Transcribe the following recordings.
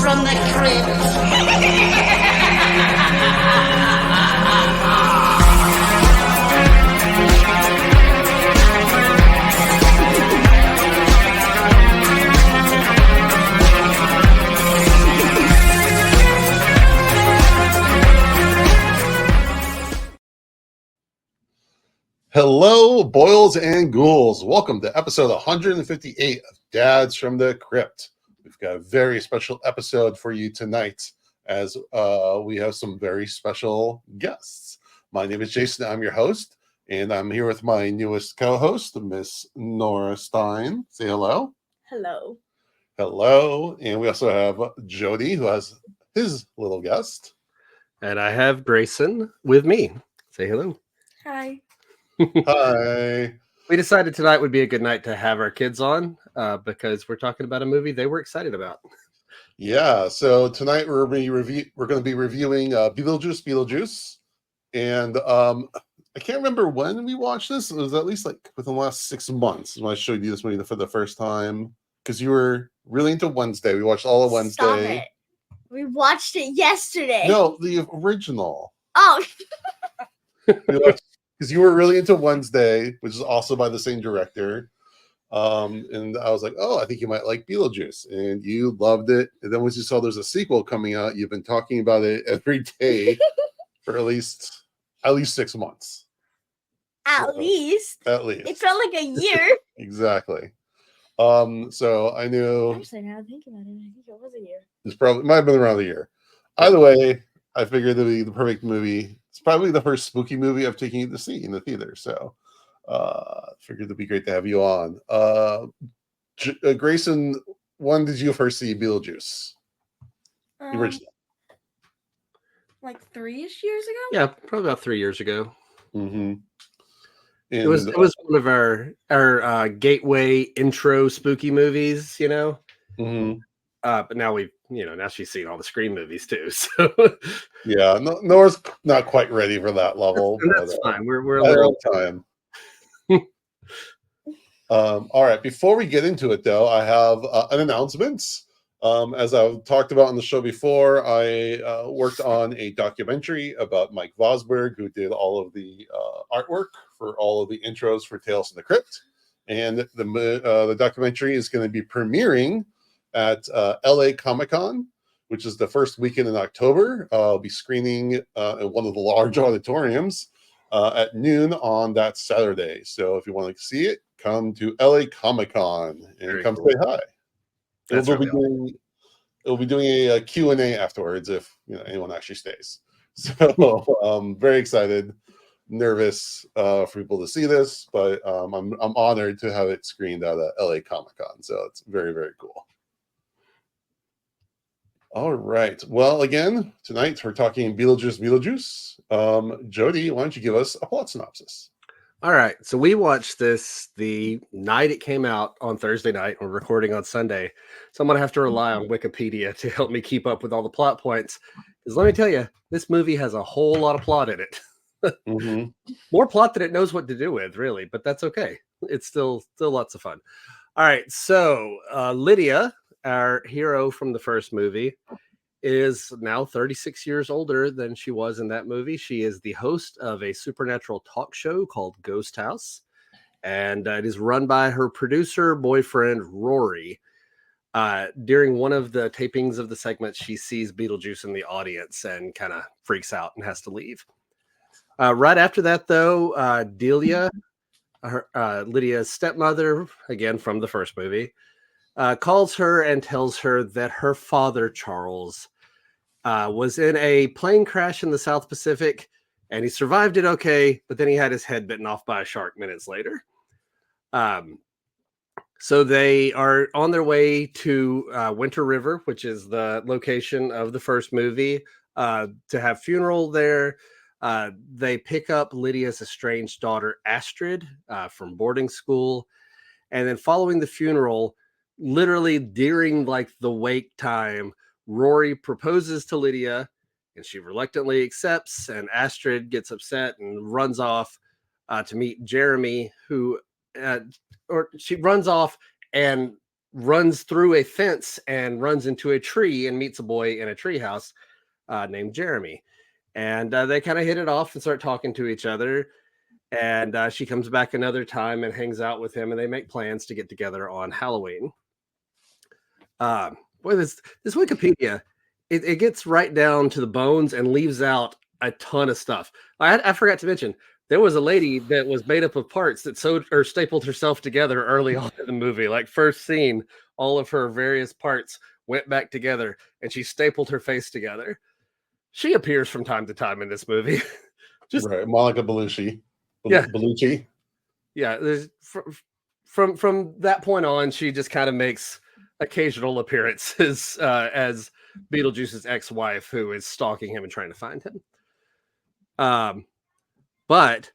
from the Crypt. Hello, boils and ghouls. Welcome to episode 158 of Dads from the Crypt. We've got a very special episode for you tonight as we have some very special guests. My name is Jason. I'm your host, and I'm here with my newest co-host, Miss Nora Stein. Say hello. Hello. Hello. And we also have Jody, who has his little guest. And I have Grayson with me. Say hello. Hi. Hi. We decided tonight would be a good night to have our kids on because we're talking about a movie they were excited about. Yeah, so tonight we're going to be reviewing Beetlejuice Beetlejuice, and I can't remember when we watched this. It was at least like within the last 6 months when I showed you this movie for the first time because you were really into Wednesday. We watched all of Wednesday. Stop it. We watched it yesterday. No, the original. Oh. Because you were really into Wednesday, which is also by the same director. And I was like, oh, I think you might like Beetlejuice. And you loved it. And then once you saw there's a sequel coming out, you've been talking about it every day for at least 6 months. At least. It felt like a year. Exactly. So I knew. Actually, now I think about it, I think it was a year. It might have been around a year. Either way, I figured it'd be the perfect movie. It's probably the first spooky movie I've taken you to see in the theater. So figured it'd be great to have you on. Grayson, when did you first see Beetlejuice? The original. Like 3-ish years ago? Yeah, probably about 3 years ago. Mm-hmm. It was one of our gateway intro spooky movies, you know. Mm-hmm. But now now she's seen all the Scream movies too. So yeah, Nora's not quite ready for that level. That's fine. We're a little time. All right. Before we get into it, though, I have an announcement. As I've talked about on the show before, I worked on a documentary about Mike Vosberg, who did all of the artwork for all of the intros for Tales from the Crypt, and the documentary is going to be premiering at LA Comic-Con, which is the first weekend in October. I'll be screening in one of the large auditoriums at noon on that Saturday. So if you want to see it, come to LA Comic-Con and come say hi. We'll be doing a Q&A afterwards if anyone actually stays. So I'm very excited, nervous for people to see this, but I'm honored to have it screened at LA Comic-Con. So it's very, very cool. All right. Well, again, tonight we're talking Beetlejuice Beetlejuice. Jody, why don't you give us a plot synopsis? All right. So we watched this the night it came out on Thursday night. We're recording on Sunday. So I'm going to have to rely on Wikipedia to help me keep up with all the plot points. Because let me tell you, this movie has a whole lot of plot in it. Mm-hmm. More plot than it knows what to do with, really. But that's okay. It's still lots of fun. All right. So Lydia, our hero from the first movie, is now 36 years older than she was in that movie. She is the host of a supernatural talk show called Ghost House, and it is run by her producer boyfriend, Rory. During one of the tapings of the segment, she sees Beetlejuice in the audience and kind of freaks out and has to leave. Right after that, though, Delia, Lydia's stepmother, again from the first movie, calls her and tells her that her father, Charles, was in a plane crash in the South Pacific, and he survived it okay, but then he had his head bitten off by a shark minutes later. So they are on their way to Winter River, which is the location of the first movie, to have funeral there. They pick up Lydia's estranged daughter, Astrid, from boarding school. And then following the funeral, literally during like the wake time, Rory proposes to Lydia and she reluctantly accepts, and Astrid gets upset and runs off to meet Jeremy, who or she runs off and runs through a fence and runs into a tree and meets a boy in a tree house named Jeremy. And they kind of hit it off and start talking to each other. And she comes back another time and hangs out with him, and they make plans to get together on Halloween. Boy, this Wikipedia, it gets right down to the bones and leaves out a ton of stuff. I forgot to mention, there was a lady that was made up of parts that sewed or stapled herself together early on in the movie. Like first scene, all of her various parts went back together, and she stapled her face together. She appears from time to time in this movie. Just right, Monica Bellucci. Yeah, Bellucci. Yeah, there's from that point on, she just kind of makes occasional appearances as Beetlejuice's ex-wife, who is stalking him and trying to find him. But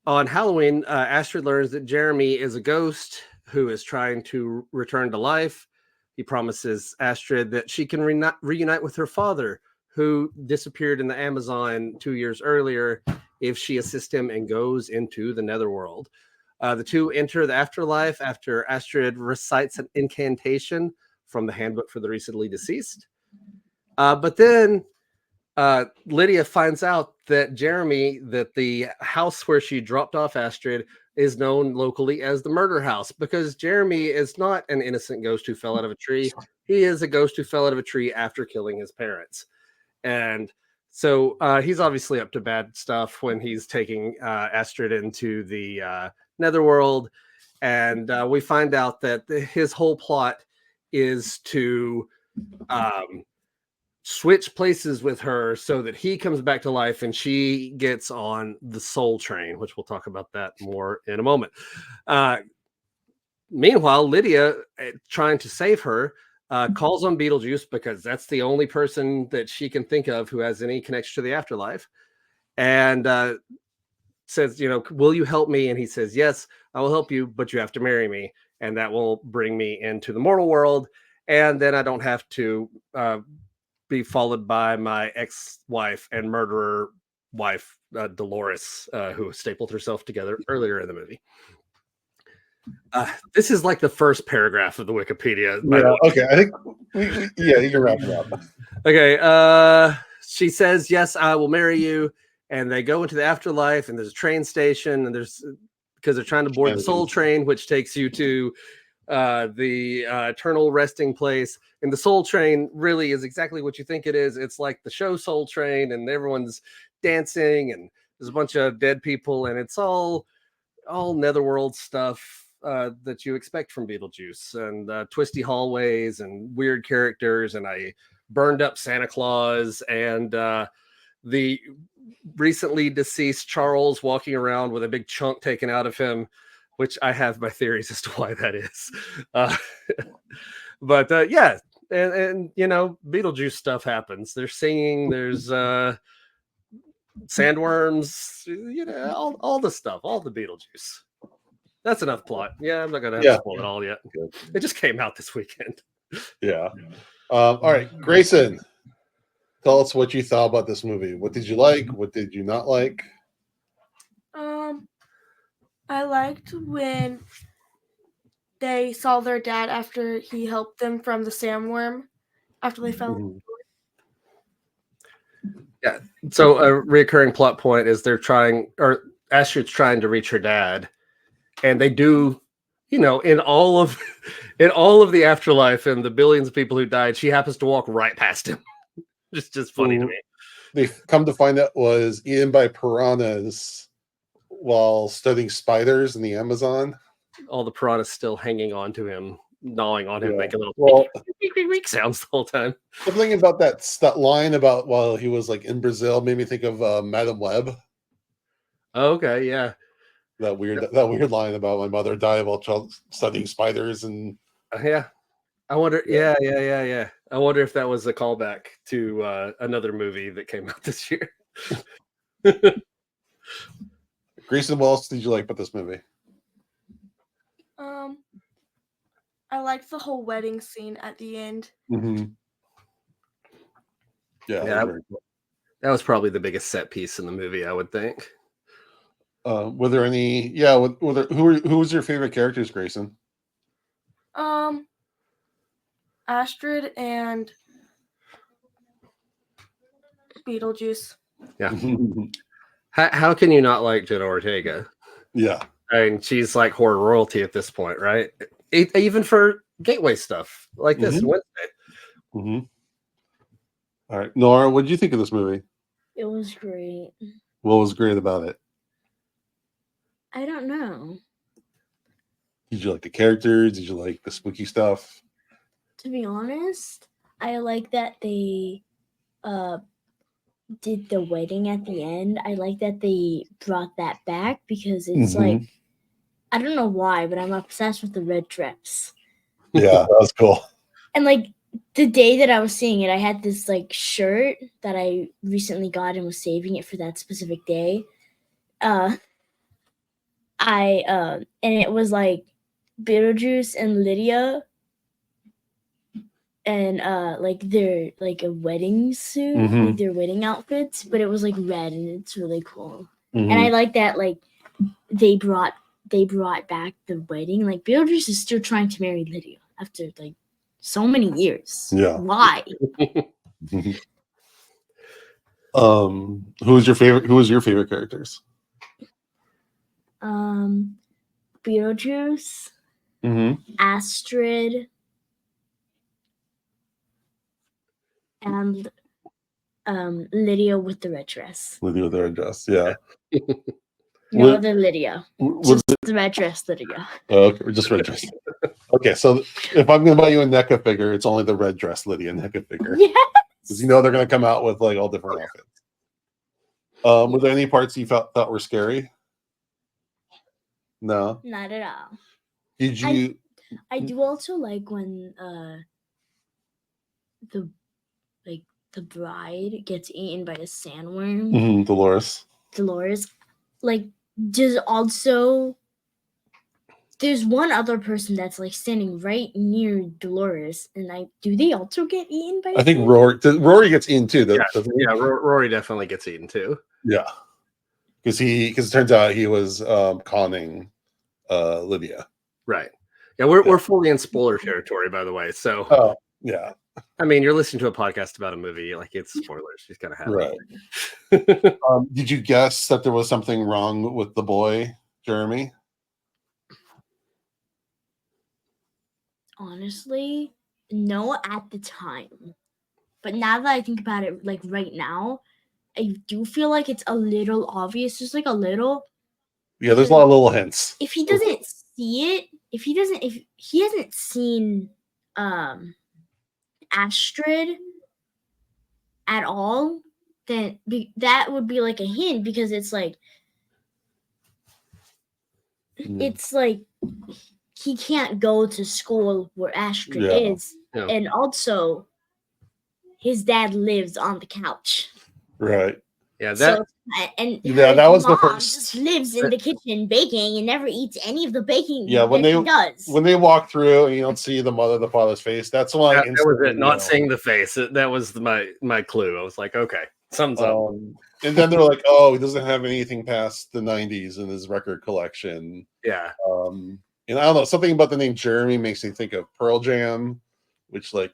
on Halloween, Astrid learns that Jeremy is a ghost who is trying to return to life. He promises Astrid that she can reunite with her father, who disappeared in the Amazon 2 years earlier, if she assists him and goes into the netherworld. The two enter the afterlife after Astrid recites an incantation from the Handbook for the Recently Deceased. But then Lydia finds out that that the house where she dropped off Astrid is known locally as the murder house, because Jeremy is not an innocent ghost who fell out of a tree. He is a ghost who fell out of a tree after killing his parents. And so he's obviously up to bad stuff when he's taking Astrid into the netherworld. And we find out that his whole plot is to switch places with her so that he comes back to life and she gets on the soul train, which we'll talk about that more in a moment. Meanwhile, Lydia, trying to save her, calls on Beetlejuice, because that's the only person that she can think of who has any connection to the afterlife, and says, will you help me? And he says, yes, I will help you, but you have to marry me, and that will bring me into the mortal world, and then I don't have to be followed by my ex-wife and murderer wife, Dolores, who stapled herself together earlier in the movie. This is like the first paragraph of the Wikipedia. Yeah, okay. I think, you can wrap it up. Okay. She says, yes, I will marry you. And they go into the afterlife, and there's a train station, and because they're trying to board the soul train, which takes you to the eternal resting place. And the soul train really is exactly what you think it is. It's like the show Soul Train, and everyone's dancing, and there's a bunch of dead people, and it's all netherworld stuff that you expect from Beetlejuice, and twisty hallways and weird characters, and a burned up Santa Claus, and the recently deceased Charles walking around with a big chunk taken out of him, which I have my theories as to why that is. But yeah, and Beetlejuice stuff happens. There's singing, there's sandworms, all the stuff, all the Beetlejuice. That's enough plot. Yeah, I'm not gonna have to spoil it all yet. It just came out this weekend. Yeah. All right, Grayson, tell us what you thought about this movie. What did you like? What did you not like? I liked when they saw their dad after he helped them from the sandworm after they fell. Mm-hmm. Yeah. So a recurring plot point is Astrid's trying to reach her dad, and they do, in all of the afterlife and the billions of people who died, she happens to walk right past him. just funny to me. They come to find out was eaten by piranhas while studying spiders in the Amazon. All the piranhas still hanging on to him, gnawing on him, making little weak sounds the whole time. Something about that line about while he was like in Brazil made me think of Madam Web. Okay, yeah. That weird line about my mother died while studying spiders, and yeah. I wonder. Yeah. I wonder if that was a callback to another movie that came out this year. Grayson, what else did you like about this movie? I liked the whole wedding scene at the end. Mm-hmm. Yeah, that was probably the biggest set piece in the movie, I would think. Were there any? Yeah, who was your favorite characters, Grayson? Astrid and Beetlejuice. Yeah. How can you not like Jenna Ortega? Yeah. I mean, she's like horror royalty at this point, right? Even for gateway stuff like this Mhm. Wednesday. Mm-hmm. All right, Nora, what did you think of this movie? It was great. What was great about it? I don't know. Did you like the characters? Did you like the spooky stuff? To be honest, I like that they did the wedding at the end. I like that they brought that back because it's like, I don't know why, but I'm obsessed with the red dress. Yeah, that was cool. And like the day that I was seeing it, I had this like shirt that I recently got and was saving it for that specific day. And it was like Beetlejuice and Lydia and like their like a wedding suit, like their wedding outfits, but it was like red and it's really cool. And I like that like they brought back the wedding. Like Beetlejuice is still trying to marry Lydia after like so many years. Yeah. Why? Who was your favorite characters? Beetlejuice, Astrid, and Lydia with the red dress. Lydia with the red dress, yeah. No, the Lydia. Was Just it, the red dress Lydia. okay, just red dress. Okay, so if I'm gonna buy you a NECA figure, it's only the red dress Lydia NECA figure. Yes. Because you know they're gonna come out with like all different outfits. Were there any parts you thought were scary? No. Not at all. Did you? I do also like when the bride gets eaten by a sandworm. Dolores. Like there's one other person that's like standing right near Dolores, and do they also get eaten by? I think Rory gets eaten too. Yeah, Rory definitely gets eaten too. Yeah, because it turns out he was conning Lydia. Right. Yeah, we're fully in spoiler territory, by the way. So, Oh yeah, I mean, you're listening to a podcast about a movie, like it's spoilers. You gotta have right. it. Did you guess that there was something wrong with the boy, Jeremy? Honestly, no at the time. But now that I think about it, like right now, I do feel like it's a little obvious, just like a little. Yeah, there's a lot of little hints. If he doesn't see it, if he hasn't seen Astrid at all, then that would be like a hint because it's like he can't go to school where Astrid is. Yeah. And also his dad lives on the couch. Right. Yeah, that was the mom first. just lives in the kitchen baking and never eats any of the baking. Yeah, when they walk through and you don't see the mother, the father's face, that's why that was it. Not seeing the face. That was my clue. I was like, okay, something's up. And then they're like, oh, he doesn't have anything past the 90s in his record collection. Yeah. And I don't know, something about the name Jeremy makes me think of Pearl Jam, which might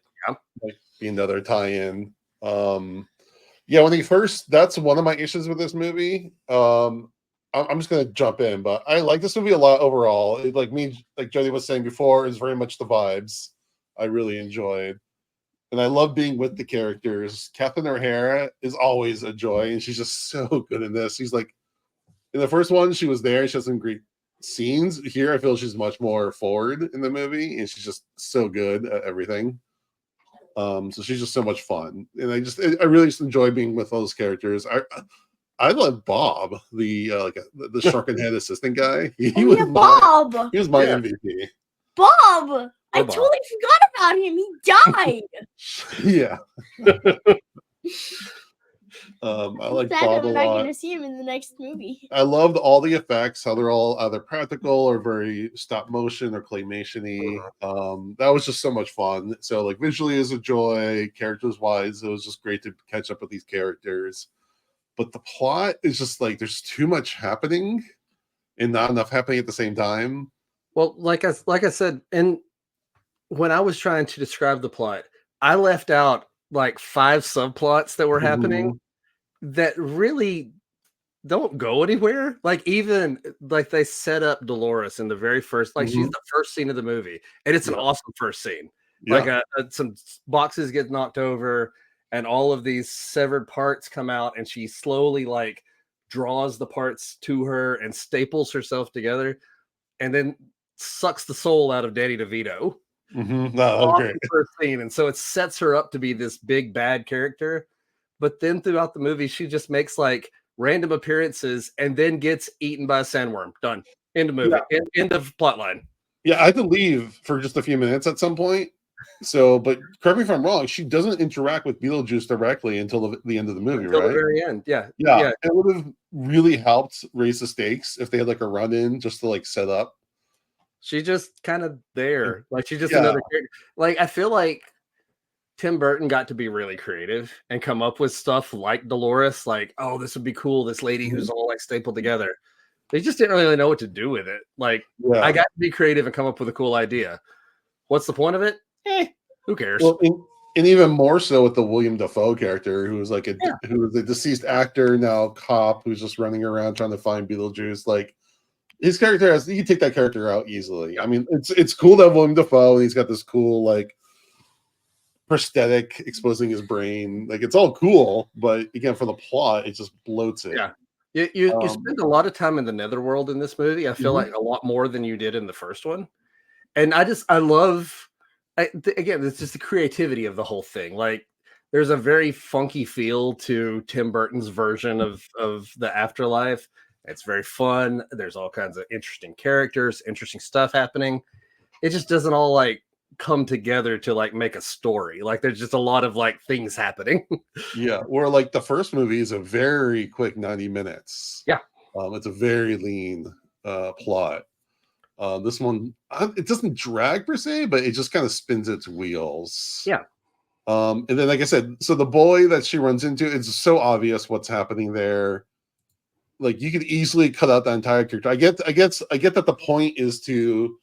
be another tie-in. Yeah, that's one of my issues with this movie. I'm just gonna jump in, but I like this movie a lot overall. Like Jody was saying before, is very much the vibes I really enjoyed. And I love being with the characters. Catherine O'Hara is always a joy, and she's just so good in this. She's like, in the first one, she was there. She has some great scenes. Here, I feel she's much more forward in the movie, and she's just so good at everything. So she's just so much fun, and I really just enjoy being with those characters. I love Bob, the shrunken head assistant guy. He was my MVP. Bob. I totally forgot about him. He died. Yeah. I like Bob a lot. I'm not going to see him in the next movie. I loved all the effects, how they're all either practical or very stop motion or claymation-y. That was just so much fun. So like visually is a joy, characters wise, it was just great to catch up with these characters. But the plot is just like there's too much happening and not enough happening at the same time. Well, like I said, and when I was trying to describe the plot, I left out like 5 subplots that were happening that really don't go anywhere. Like even like they set up Dolores in the very first, like she's the first scene of the movie, and it's an awesome first scene. Like some boxes get knocked over, and all of these severed parts come out, and she slowly like draws the parts to her and staples herself together, and then sucks the soul out of Danny DeVito. No, that was Awesome great. first scene, and so it sets her up to be this big bad character. But then throughout the movie, she just makes like random appearances and then gets eaten by a sandworm. Done. End of movie. End of plot line. Yeah, I had to leave for just a few minutes at some point. So, but correct me if I'm wrong, she doesn't interact with Beetlejuice directly until the end of the movie, Until right? the very end. Yeah. Yeah. It would have really helped raise the stakes if they had like a run in just to like set up. She's just kind of there. Like she's just another character. Like I feel like Tim Burton got to be really creative and come up with stuff like Dolores, like, oh, this would be cool. This lady who's all like stapled together. They just didn't really know what to do with it. Like, I got to be creative and come up with a cool idea. What's the point of it? Who cares? Well, and even more so with the William Dafoe character, who was like who was a deceased actor, now cop, who's just running around trying to find Beetlejuice. Like his character you can take that character out easily. I mean, it's cool to have William Dafoe, and he's got this cool like prosthetic exposing his brain. Like it's all cool, but again, for the plot, it just bloats it. Yeah. You spend a lot of time in the netherworld in this movie. I feel like a lot more than you did in the first one. And I love, again, it's just the creativity of the whole thing. Like there's a very funky feel to Tim Burton's version of the afterlife. It's very fun. There's all kinds of interesting characters, interesting stuff happening. It just doesn't all like come together to like make a story. Like there's just a lot of like things happening. Yeah, where like the first movie is a very quick 90 minutes. Yeah. It's a very lean plot. This one, it doesn't drag per se, but it just kind of spins its wheels. Yeah. And then, like I said, so the boy that she runs into, it's so obvious what's happening there. Like you could easily cut out the entire character. I get that the point is to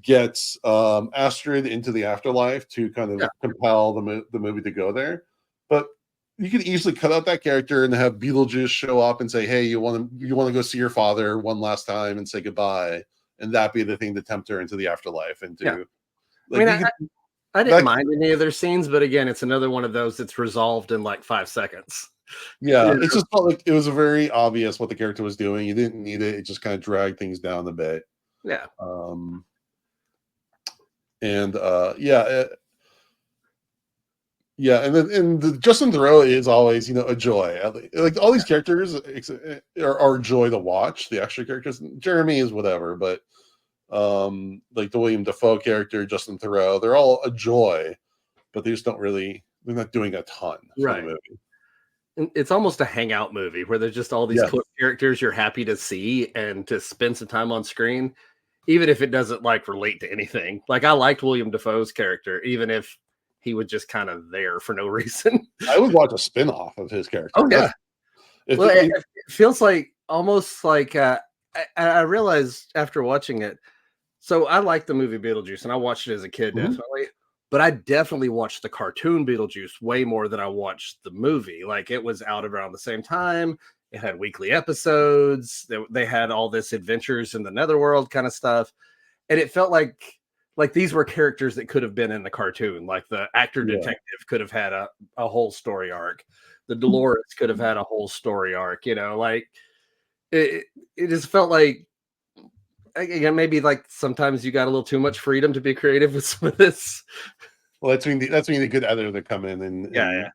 get Astrid into the afterlife to kind of compel the movie to go there, but you could easily cut out that character and have Beetlejuice show up and say, "Hey, you want to go see your father one last time and say goodbye," and that be the thing to tempt her into the afterlife. And like, I didn't mind any of their scenes, but again, it's another one of those that's resolved in like 5 seconds. Yeah, it just felt like it was very obvious what the character was doing. You didn't need it. It just kind of dragged things down a bit. Yeah. And and then Justin Theroux is always, a joy. Like all these characters are a joy to watch. The extra characters, Jeremy is whatever, but like the William Dafoe character, Justin Theroux, they're all a joy, but they just they're not doing a ton for the movie. It's almost a hangout movie where there's just all these cool characters you're happy to see and to spend some time on screen, even if it doesn't like relate to anything. Like I liked William Dafoe's character, even if he was just kind of there for no reason. I would watch a spin-off of his character. Oh yeah. It feels like almost like I realized after watching it. So I like the movie Beetlejuice, and I watched it as a kid, definitely. But I definitely watched the cartoon Beetlejuice way more than I watched the movie. Like it was out around the same time. It had weekly episodes. They had all this adventures in the netherworld kind of stuff. And it felt like these were characters that could have been in the cartoon. Like the actor detective could have had a whole story arc. The Dolores could have had a whole story arc, like it just felt like, again, maybe like sometimes you got a little too much freedom to be creative with some of this. Well, that's when a good editor to come in and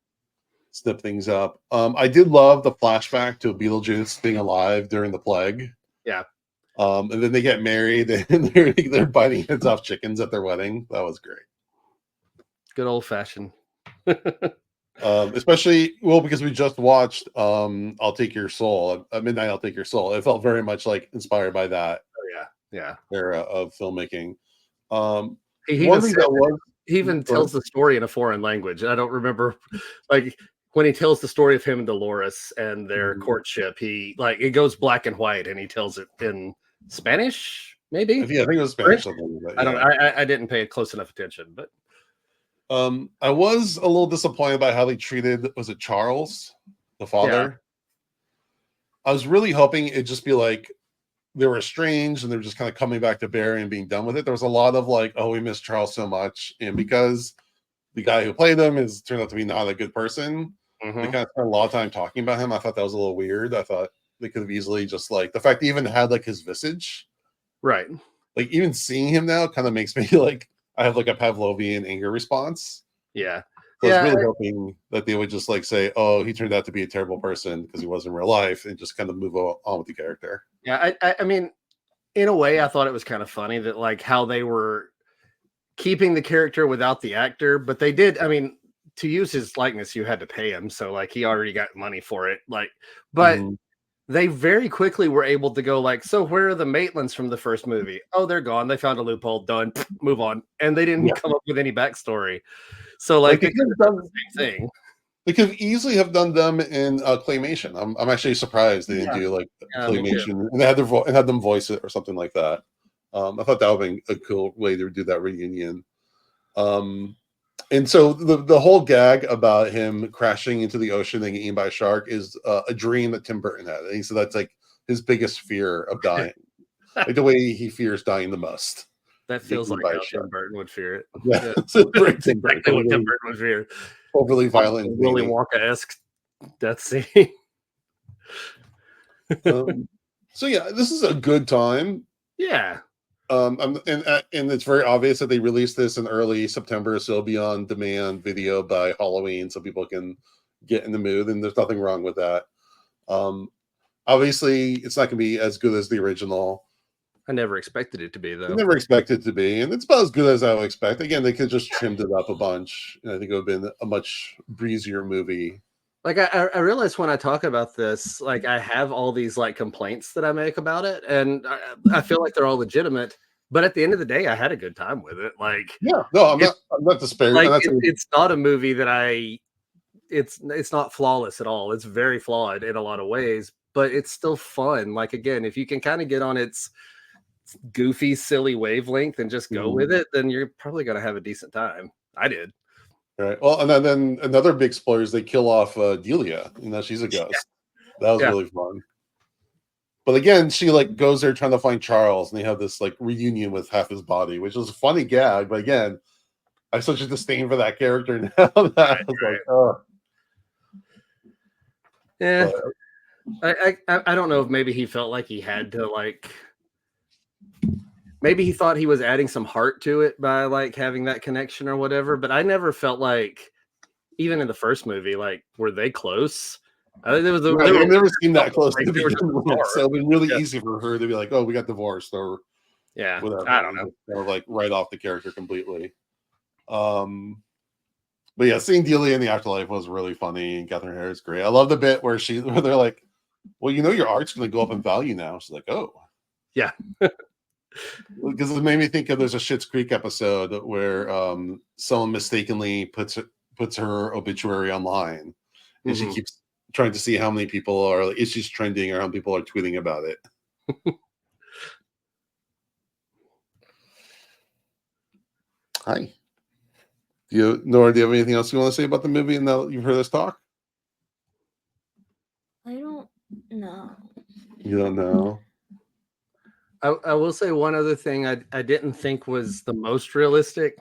snip things up. I did love the flashback to Beetlejuice being alive during the plague. Yeah. And then they get married and they're biting heads off chickens at their wedding. That was great. Good old fashioned. Especially because we just watched I'll Take Your Soul at midnight. I'll Take Your Soul. It felt very much like inspired by that. Era of filmmaking. He even tells the story in a foreign language. I don't remember, like when he tells the story of him and Dolores and their courtship. It goes black and white, and he tells it in Spanish Maybe. I think it was Spanish. Something, but I don't know. yeah. I didn't pay close enough attention, but I was a little disappointed by how they treated, was it Charles, the father? I was really hoping it'd just be like they were estranged and they were just kind of coming back to Barry and being done with it. There was a lot of like, oh, we miss Charles so much. And because the guy who played him is turned out to be not a good person, they kind of spent a lot of time talking about him. I thought that was a little weird. I thought they could have easily just like the fact they even had like his visage. right. Like even seeing him now kind of makes me like I have like a Pavlovian anger response. Yeah. So I was really hoping that they would just like say, "Oh, he turned out to be a terrible person because he was in real life," and just kind of move on with the character. Yeah, I mean, in a way, I thought it was kind of funny that like how they were keeping the character without the actor, but they did. I mean, to use his likeness, you had to pay him, so like he already got money for it. Like, but they very quickly were able to go like, so where are the Maitlands from the first movie? Oh, they're gone. They found a loophole. Done. Move on. And they didn't come up with any backstory. So like they could have done the same thing. They could easily have done them in claymation. I'm actually surprised they didn't do like claymation and they had their had them voice it or something like that. I thought that would have been a cool way to do that reunion. And so the whole gag about him crashing into the ocean and getting eaten by a shark is a dream that Tim Burton had. And he said that's like his biggest fear of dying, like the way he fears dying the most. That feels like how Tim Burton would fear it. Yeah, that's exactly what Tim Burton would fear. Overly violent, Willy Wonka-esque death scene. So yeah, this is a good time. Yeah. And it's very obvious that they released this in early September, so it'll be on demand video by Halloween, so people can get in the mood. And there's nothing wrong with that. Obviously, it's not going to be as good as the original. I never expected it to be, though. I never expected it to be, and it's about as good as I would expect. Again, they could just trimmed it up a bunch, and I think it would have been a much breezier movie. Like I realize when I talk about this, like I have all these like complaints that I make about it, and I feel like they're all legitimate. But at the end of the day, I had a good time with it. Like, yeah, no, I'm not disparaging. Like it's not a movie that it's not flawless at all. It's very flawed in a lot of ways, but it's still fun. Like again, if you can kind of get on its goofy, silly wavelength and just go with it, then you're probably gonna have a decent time. I did. Right. Well, and then another big spoiler is they kill off Delia. You know, she's a ghost. Yeah. That was really fun. But again, she like goes there trying to find Charles, and they have this like reunion with half his body, which was a funny gag. But again, I have such a disdain for that character now that I was like, oh. Yeah. But I don't know if maybe he felt like he had to like. Maybe he thought he was adding some heart to it by like having that connection or whatever, but I never felt like, even in the first movie, like were they close? I've never seen that close. Like, so it'd be really easy for her to be like, "Oh, we got divorced," or whatever. I don't know, or like write off the character completely. But yeah, seeing Delia in the afterlife was really funny, and Catherine Hare is great. I love the bit where they're like, "Well, you know, your art's going to go up in value now." She's like, "Oh, yeah." Because it made me think of there's a Schitt's Creek episode where someone mistakenly puts her obituary online, and she keeps trying to see how many people are like, is she's trending or how many people are tweeting about it. Hi. Nora, do you have anything else you want to say about the movie now that you've heard us talk? I don't know. You don't know? I will say one other thing I didn't think was the most realistic.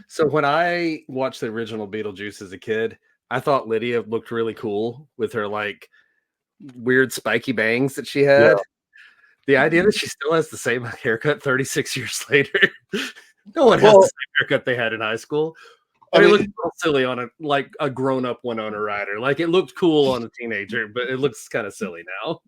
So when I watched the original Beetlejuice as a kid, I thought Lydia looked really cool with her like weird spiky bangs that she had. Yeah. The idea that she still has the same haircut 36 years later. No one has the same haircut they had in high school. I mean, it looked silly on a grown-up Winona Ryder. Like it looked cool on a teenager, but it looks kind of silly now.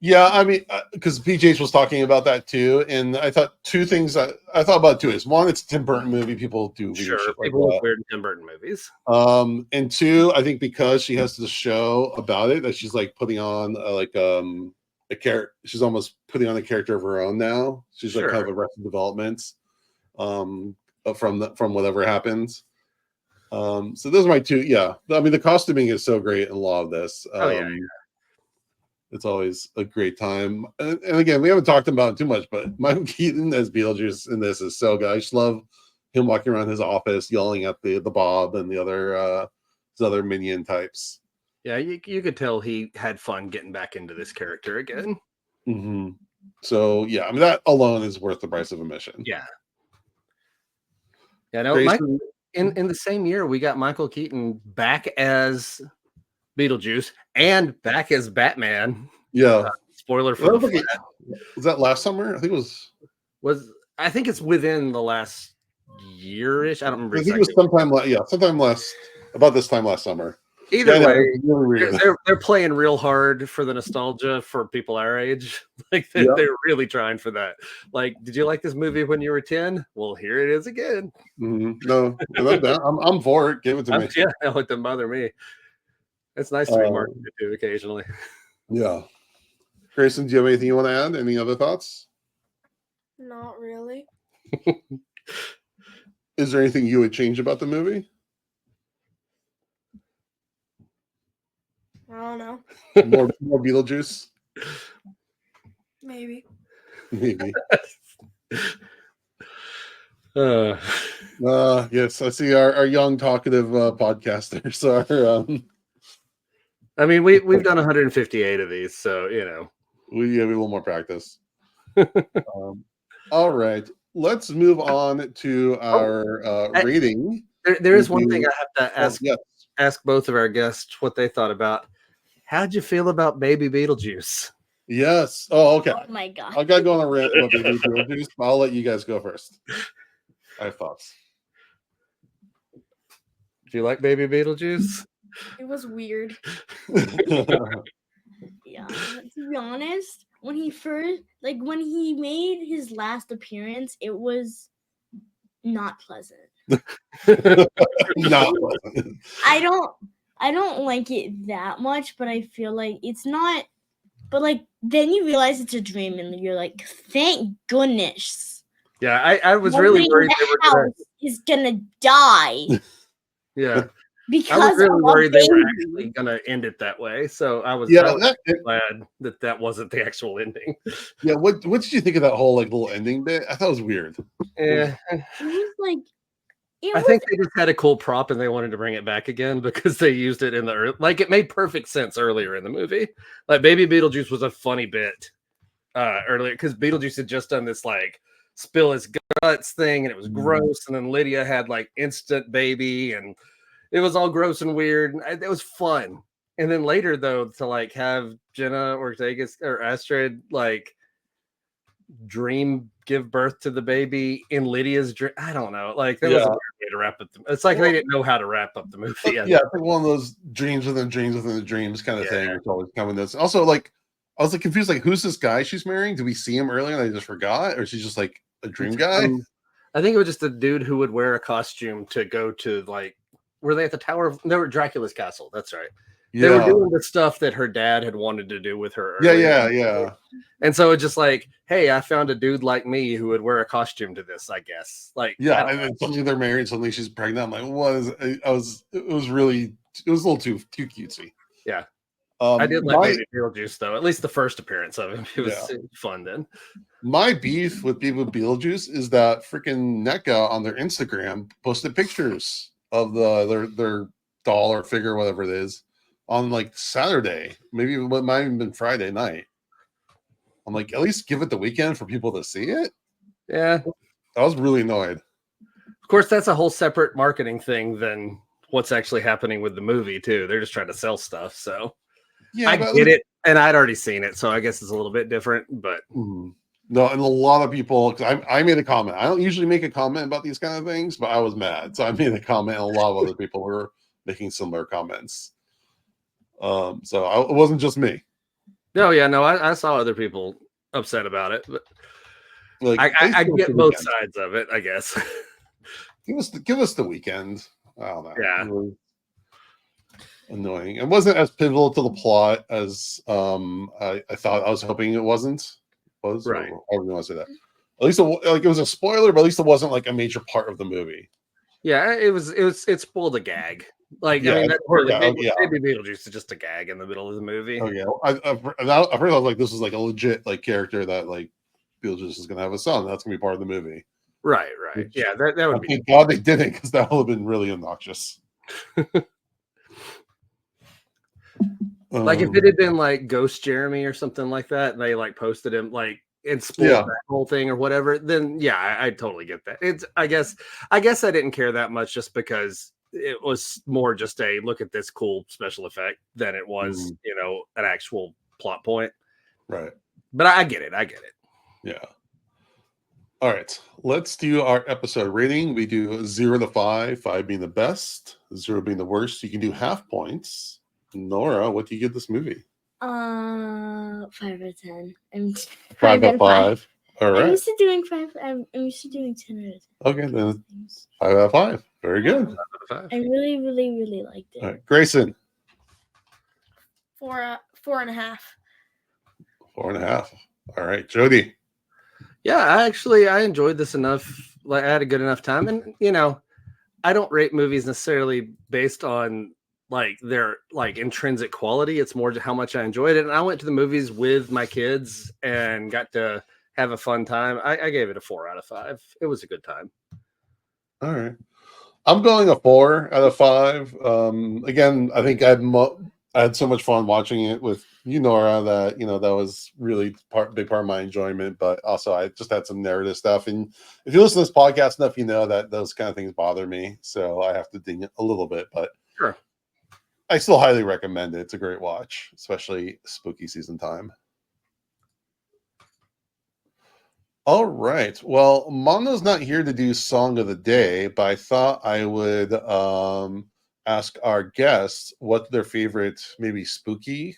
Yeah, I mean, because PJH was talking about that too, and I thought two things I thought about two is one, it's a Tim Burton movie. People do weird shit like people that. Look weird in Tim Burton movies. And two, I think because she has the show about it, that she's like putting on a character. She's almost putting on a character of her own now. She's like kind of Arrested Development, from whatever happens. So those are my two. Yeah, I mean, the costuming is so great in a lot of this. It's always a great time. And again, we haven't talked about it too much, but Michael Keaton as Beetlejuice in this is so good. I just love him walking around his office yelling at the Bob and the other his other minion types. Yeah, you could tell he had fun getting back into this character again. Mm-hmm. So yeah, I mean that alone is worth the price of admission. Yeah. Yeah, no, Grayson, in the same year, we got Michael Keaton back as Beetlejuice and back as Batman. yeah. Spoiler for the Flash. Was that last summer? I think it was. I think it's within the last year-ish. I don't remember I think exactly. it was sometime about this time last summer. Either Yeah, way, really they're playing real hard for the nostalgia for people our age. Like they're really trying for that. Like, did you like this movie when you were 10? Well, here it is again. Mm-hmm. No, I'm for it. Give it to me. Yeah, no, it doesn't bother me. It's nice to be marketed to occasionally. Yeah. Grayson, do you have anything you want to add? Any other thoughts? Not really. Is there anything you would change about the movie? I don't know. More Beetlejuice? Maybe. Maybe. Uh, Yes, I see our young talkative podcasters are I mean, we've done 158 of these, so we have a little more practice. All right. Let's move on to our rating. There is one thing I have to ask Yes. ask both of our guests what they thought about. How'd you feel about Baby Beetlejuice? Yes. Oh, okay. Oh my god. I gotta go on a rant about Baby Beetlejuice, but I'll let you guys go first. I have thoughts. Do you like Baby Beetlejuice? It was weird. Yeah. To be honest, when he made his last appearance, it was not pleasant. Not I don't like it that much, but I feel like it's not. But like then you realize it's a dream, and you're like, thank goodness. Yeah, I was really worried they were gonna. Is gonna die. Yeah, because I was really worried they were baby. actually gonna end it that way. So I was Yeah, glad that wasn't the actual ending. yeah. What did you think of that whole little ending bit? I thought it was weird. Yeah, It was like I think they just had a cool prop and they wanted to bring it back again because they used it in the it made perfect sense earlier in the movie. Like Baby Beetlejuice was a funny bit earlier because Beetlejuice had just done this like spill his guts thing and it was gross, and then Lydia had like instant baby and it was all gross and weird. It was fun. And then later though, to like have Jenna Ortega or Astrid like give birth to the baby in Lydia's dream. I don't know. Like that was a weird way to wrap up. It's like they didn't know how to wrap up the movie. Yeah, it's like one of those dreams within dreams within the dreams kind of thing. It's always coming this. Also, like I was like confused. Like, who's this guy she's marrying? Did we see him earlier and I just forgot, or is she just like a dream guy? I think it was just a dude who would wear a costume to go to like. Were they at the Tower of? They were Dracula's castle. That's right. They were doing the stuff that her dad had wanted to do with her. Yeah. And so it's just like, hey, I found a dude like me who would wear a costume to this, I guess. Like, yeah, and then suddenly they're married. Suddenly she's pregnant. I'm like, what is? It was a little too cutesy. Yeah, I did like Baby Beetlejuice though. At least the first appearance of him, it was fun. Then my beef with people with Beetlejuice is that freaking NECA on their Instagram posted pictures of their doll or figure, whatever it is, on like Saturday, maybe it might have been Friday night. I'm like, at least give it the weekend for people to see it. Yeah, I was really annoyed. Of course, that's a whole separate marketing thing than what's actually happening with the movie too. They're just trying to sell stuff. So yeah, I get it, and I'd already seen it, so I guess it's a little bit different. But no, and a lot of people, because I made a comment. I don't usually make a comment about these kind of things, but I was mad, so I made a comment, and a lot of other people were making similar comments. So it wasn't just me. No, I saw other people upset about it, but like I get both sides of it, I guess. give us the weekend. I don't know. Yeah. It was annoying. It wasn't as pivotal to the plot as I thought. I was hoping it wasn't. Right. However you want to say that. At least it was a spoiler, but at least it wasn't like a major part of the movie. Yeah, it spoiled a gag. Like, Yeah, I mean, it's that's worked really out, yeah. maybe Beetlejuice is just a gag in the middle of the movie. Oh yeah, at first I was like, this is like a legit like character that like Beetlejuice is gonna have a son. That's gonna be part of the movie. Right. Which, Yeah, that would be thank God they didn't, because that would have been really obnoxious. like if it had been like Ghost Jeremy or something like that, and they like posted him like and spoiled Yeah. that whole thing or whatever, then yeah, I totally get that. It's I guess I didn't care that much just because it was more just a look at this cool special effect than it was, an actual plot point. Right. But I get it. Yeah. All right. Let's do our episode rating. We do 0 to 5, 5 being the best, 0 being the worst. You can do half points. Nora, what do you give this movie? 5 out of 10. I'm 5 out of 5. 5. All I'm right. used to doing 5. I'm used to doing 10 out of 10. Okay, then 5 out of 5. Very good. I really, really, really liked it. All right. Grayson, 4.5. 4.5. All right. Jody. Yeah, I enjoyed this enough. Like I had a good enough time, and I don't rate movies necessarily based on like their like intrinsic quality. It's more how much I enjoyed it. And I went to the movies with my kids and got to have a fun time. I gave it a 4 out of 5. It was a good time. All right. I'm going a 4 out of 5. Again, I think I had so much fun watching it with you, Nora, that that was really big part of my enjoyment. But also, I just had some narrative stuff, and if you listen to this podcast enough, you know that those kind of things bother me. So I have to ding it a little bit, but sure, I still highly recommend it. It's a great watch, especially spooky season time. All right. Well, Mono's not here to do song of the day, but I thought I would ask our guests what their favorite maybe spooky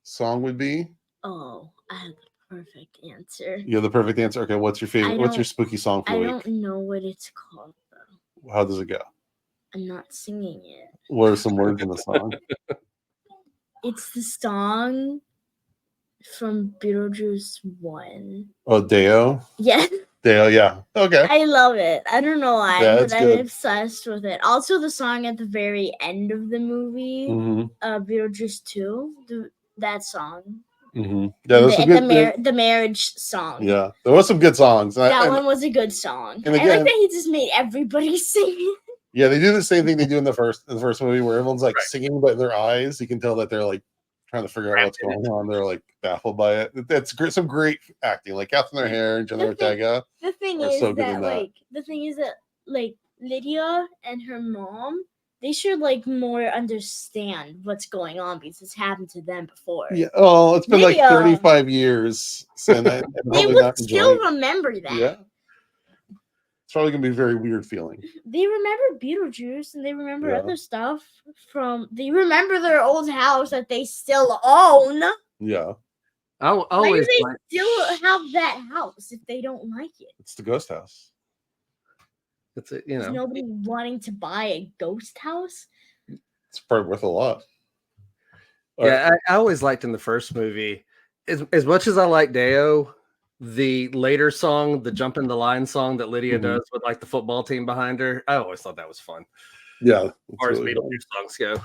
song would be. Oh, I have the perfect answer. You have the perfect answer. Okay, what's your favorite? What's your spooky song for the I week? don't know what it's called though. How does it go? I'm not singing it. What are some words in the song? It's the song from Beetlejuice 1. Oh, Deo? Yeah. Deo, yeah. Okay. I love it. I don't know why, Yeah, but it's I'm good. obsessed with it. Also, the song at the very end of the movie, Mm-hmm. Beetlejuice 2, that song. Mm-hmm. Yeah, that's a good. The marriage song. Yeah, there was some good songs. That one was a good song. And I again, like that he just made everybody sing it. Yeah, they do the same thing they do in the first movie, where everyone's like singing, but in their eyes, you can tell that they're like trying to figure out what's going on. They're like baffled by it. That's great. Some great acting, like Catherine O'Hara and Jenna Ortega. The thing is that Lydia and her mom, they should like more understand what's going on because it's happened to them before. Yeah. Oh, it's been like 35 years, and they would still remember that. Yeah. It's probably gonna be a very weird feeling. They remember Beetlejuice and they remember other stuff they remember their old house that they still own. Yeah. Why do they still have that house if they don't like it? It's the ghost house. It's Is nobody wanting to buy a ghost house? It's probably worth a lot. Yeah, I always liked in the first movie, as much as I like Deo, the later song, the Jump in the Line song that Lydia does with like the football team behind her, I always thought that was fun. Yeah. As far as Beetlejuice songs go.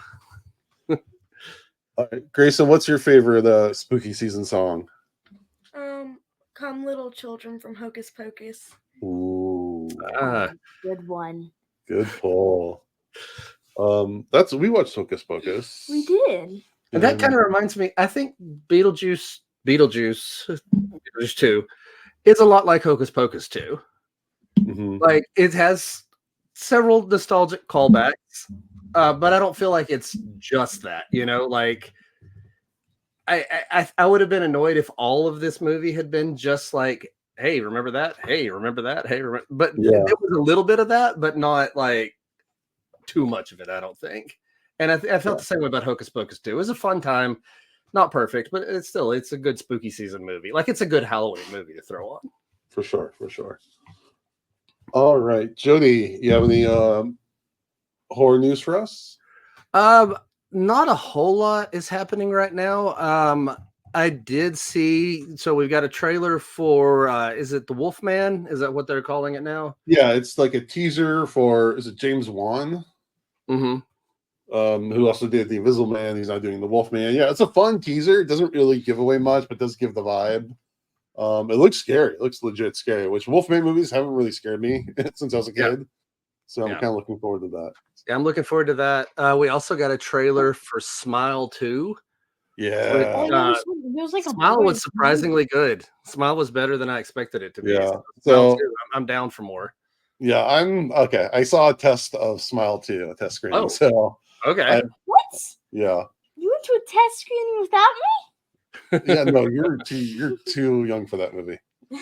All right, Grayson, what's your favorite spooky season song? Come Little Children from Hocus Pocus. Ooh. Good one. Good pull. We watched Hocus Pocus. We did. And that kind of reminds me, I think Beetlejuice 2 is a lot like Hocus Pocus 2. Mm-hmm. Like it has several nostalgic callbacks, but I don't feel like it's just that, like I would have been annoyed if all of this movie had been just like, hey, remember that? Hey, remember that? Hey, but it was a little bit of that, but not like too much of it, I don't think. And I felt the same way about Hocus Pocus 2. It was a fun time. Not perfect, but it's a good spooky season movie. Like it's a good Halloween movie to throw on. For sure. All right, Jody, you have any horror news for us? Not a whole lot is happening right now. I did see. So we've got a trailer for. Is it the Wolfman? Is that what they're calling it now? Yeah, it's like a teaser for. Is it James Wan? Mm-hmm. who also did the Invisible Man. He's now doing the Wolfman. Yeah, it's a fun teaser. It doesn't really give away much, but does give the vibe. It looks scary. It looks legit scary, which Wolfman movies haven't really scared me since I was a kid. So I'm kind of looking forward to that. Yeah, I'm looking forward to that. We also got a trailer for Smile 2. Yeah. There was like Smile was surprisingly good. Smile was better than I expected it to be. Yeah. So I'm down for more. Yeah, I'm okay. I saw a test of Smile 2, a test screening. Oh, so okay. What? Yeah. You went to a test screening without me? Yeah, no, you're too young for that movie.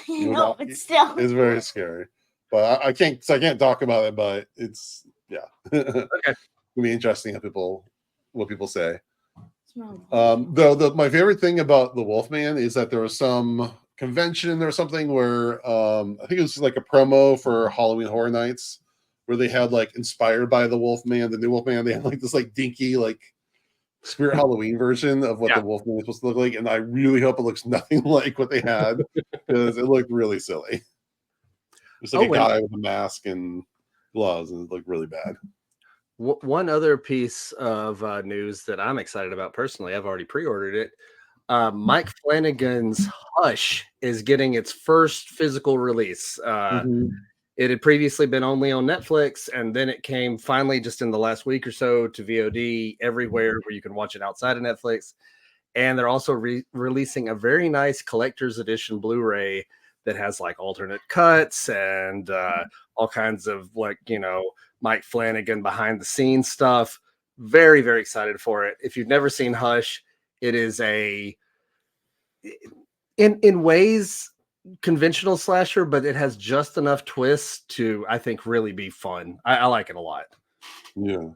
No, but still. It's very scary. But I can't talk about it, but it's Okay. It'll be interesting what people say. Though my favorite thing about the Wolfman is that there was some convention or something where I think it was like a promo for Halloween Horror Nights where they had like inspired by the Wolfman, the new Wolfman. They had like this like dinky like Spirit Halloween version of what the Wolfman is supposed to look like, and I really hope it looks nothing like what they had because it looked really silly. It's like a guy with a mask and gloves, and it looked really bad. One other piece of news that I'm excited about personally, I've already pre-ordered it. Mike Flanagan's Hush is getting its first physical release. It had previously been only on Netflix, and then it came finally just in the last week or so to VOD everywhere where you can watch it outside of Netflix. And they're also releasing a very nice collector's edition Blu-ray that has like alternate cuts and all kinds of like, Mike Flanagan behind the scenes stuff. Very, very excited for it. If you've never seen Hush, it is in ways conventional slasher, but it has just enough twists to, I think, really be fun. I like it a lot. Yeah.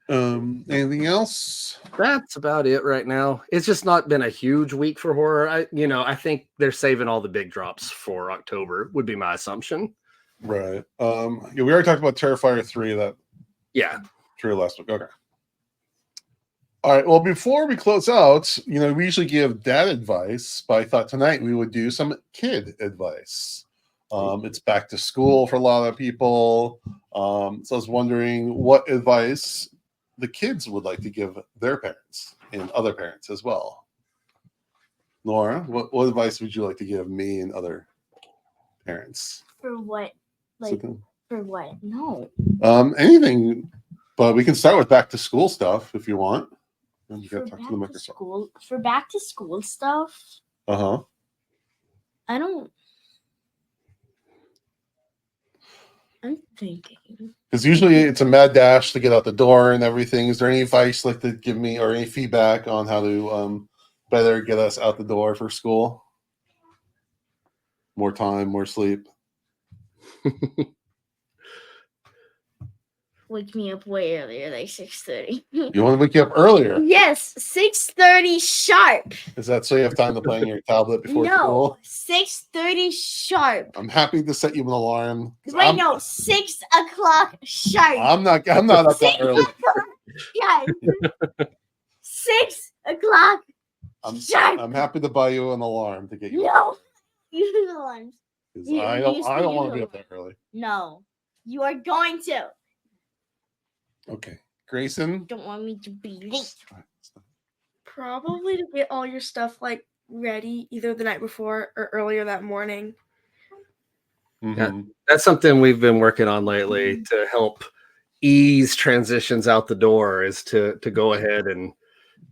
Anything else? That's about it right now. It's just not been a huge week for horror. I think they're saving all the big drops for October, would be my assumption. Right. We already talked about Terrifier 3 that true last week. Okay. All right. Well, before we close out, we usually give dad advice, but I thought tonight we would do some kid advice. It's back to school for a lot of people. So I was wondering what advice the kids would like to give their parents and other parents as well. Laura, what advice would you like to give me and other parents? For what? For what? No. Anything, but we can start with back to school stuff if you want. And you got to talk to the microphone. For back to school stuff. I don't. I'm thinking. Because usually it's a mad dash to get out the door and everything. Is there any advice like to give me or any feedback on how to better get us out the door for school? More time, more sleep. Wake me up way earlier, like 6:30. You want to wake you up earlier? Yes, 6:30 sharp. Is that so you have time to play on your tablet before school? 6:30 sharp. I'm happy to set you an alarm. Wait, no, 6 o'clock sharp. I'm not up that early. Guys, 6 o'clock sharp. I'm happy to buy you an alarm to get you. No, use alarms. I don't want to be up that early. No, you are going to. Okay, Grayson. Don't want me to be late. Probably to get all your stuff like ready either the night before or earlier that morning. Yeah, that's something we've been working on lately to help ease transitions out the door is to go ahead and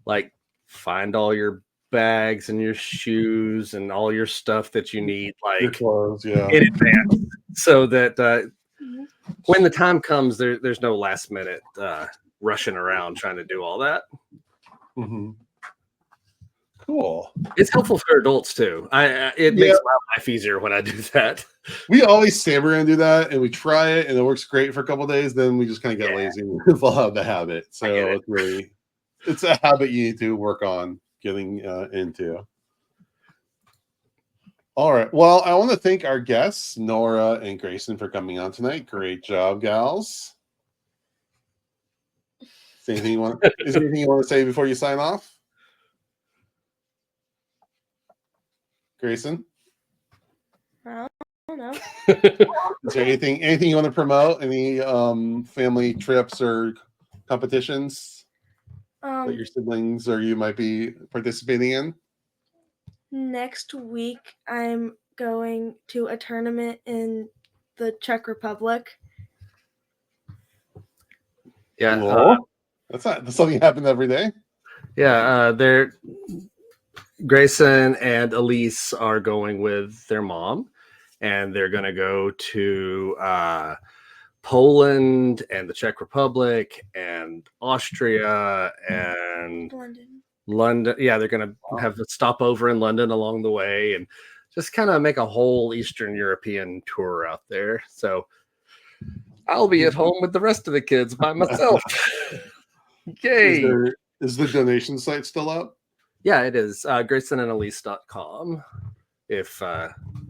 like find all your bags and your shoes and all your stuff that you need like your clothes, in advance so that when the time comes, there's no last minute rushing around trying to do all that. Cool. It's helpful for adults too. It makes my life easier when I do that. We always say we're gonna do that, and we try it, and it works great for a couple of days. Then we just kind of get lazy and fall out of the habit. So it's a habit you need to work on getting into. All right. Well, I want to thank our guests, Nora and Grayson, for coming on tonight. Great job, gals. Is there anything you want to say before you sign off? Grayson? I don't know. Is there anything you want to promote? Any family trips or competitions that your siblings or you might be participating in? Next week, I'm going to a tournament in the Czech Republic. Yeah, Cool. That's something happen every day. they're Grayson and Elise are going with their mom, and they're going to go to Poland and the Czech Republic and Austria and London. Yeah, they're going to have a stopover in London along the way and just kind of make a whole Eastern European tour out there. So I'll be at home with the rest of the kids by myself. Yay. Is the donation site still up? Yeah, it is. GraysonandElise.com. If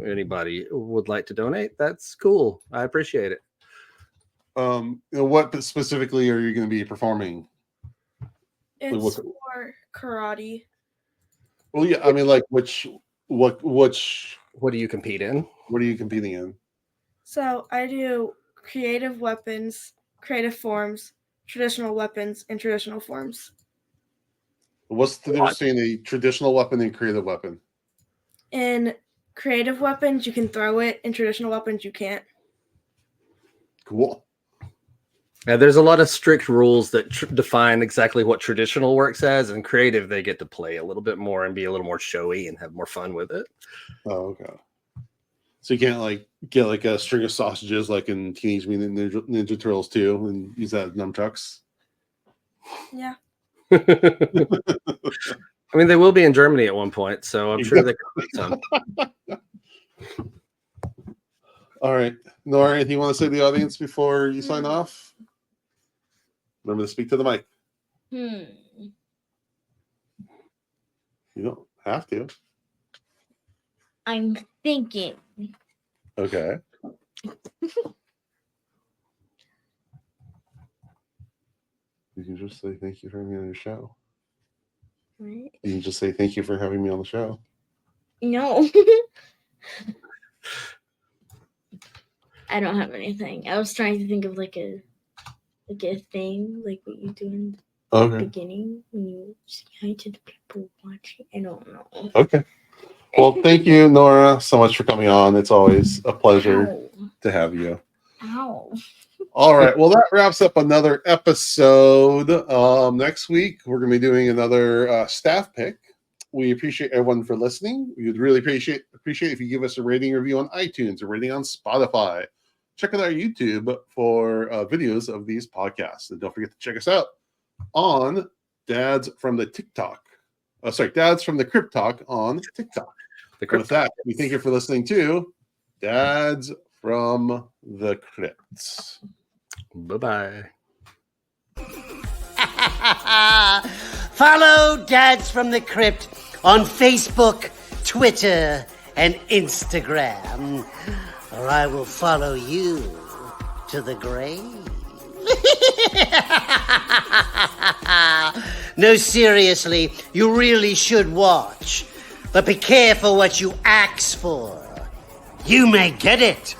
anybody would like to donate, that's cool. I appreciate it. What specifically are you going to be performing? It's for karate. Well, yeah, I mean, like what do you compete in? What are you competing in? So I do creative weapons, creative forms, traditional weapons, and traditional forms. What's the difference between a traditional weapon and creative weapon? In creative weapons, you can throw it. In traditional weapons, you can't. Cool. Yeah, there's a lot of strict rules that define exactly what traditional works as, and creative they get to play a little bit more and be a little more showy and have more fun with it. Oh, okay. So you can't like get like a string of sausages like in Teenage Mutant Ninja Turtles 2 and use that as nunchucks. Yeah. I mean, they will be in Germany at one point, so I'm sure they could some. All right. Nora, anything you want to say to the audience before you sign off? Remember to speak to the mic. You don't have to. I'm thinking. Okay. You can just say thank you for having me on your show. What? You can just say thank you for having me on the show. No. I don't have anything. I was trying to think of like a thing, like what you do in the beginning when you say hi to the people watching. I don't know. Okay. Well, thank you, Nora, so much for coming on. It's always a pleasure to have you. Ow. All right. Well, that wraps up another episode. Next week, we're going to be doing another staff pick. We appreciate everyone for listening. We would really appreciate if you give us a rating review on iTunes, a rating on Spotify. Check out our YouTube for videos of these podcasts. And don't forget to check us out on Dads from the Crypt Talk on TikTok. With that, we thank you for listening to Dads from the Crypt. Bye-bye. Follow Dads from the Crypt on Facebook, Twitter, and Instagram, or I will follow you to the grave. No, seriously, you really should watch. But be careful what you ask for. You may get it.